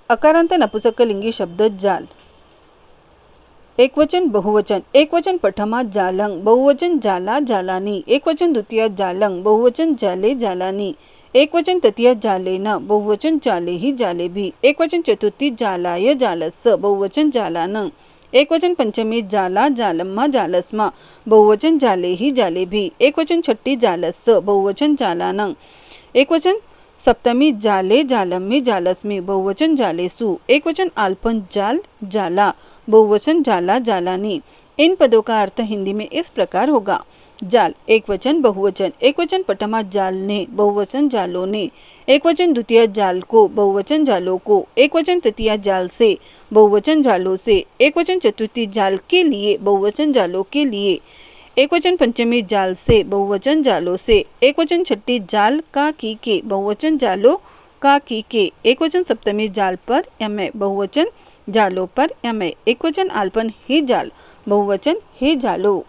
अकारांत नपुंसकलिंगी शब्द जाल। एकवचन बहुवचन। एकवचन प्रथमात जालं, बहुवचन जाला जालानी। एकवचन द्वितीयात जालं, बहुवचन जाले जालानी। एकवचन तृतीयात जालेन, बहुवचन जालेहि जालेभि। एकवचन चतुर्थी जालाय जालस्स, बहुवचन जालानं। एकवचन पंचमी जाला जालम्मा जालस्मा, बहुवचन जालेहि जालेभि। एकवचन छठी जालस्स, बहुवचन जालानं। एकवचन सप्तमी जाले जालम्मी जालस्मी, बहुवचन जालेसु। एकवचन अल्पन जाल जाला, बहुवचन जाला जालानी। इन पदों का अर्थ हिंदी में इस प्रकार होगा। जाल एकवचन बहुवचन। एकवचन प्रथमात जाल ने, बहुवचन जालों ने। एकवचन द्वितीय जाल को, बहुवचन जालों को। एकवचन तृतीय जाल से, बहुवचन जालों से। एकवचन चतुर्थी जाल के लिए, बहुवचन जालों के लिए। एकवचन पंचमी जाल से, बहुवचन जालों से। एकवचन छठी जाल का की के, बहुवचन जालों का की के। एकवचन सप्तमी जाल पर यमय, बहुवचन जालों पर यमय। एकवचन अल्पन ही जाल, बहुवचन ही जालो।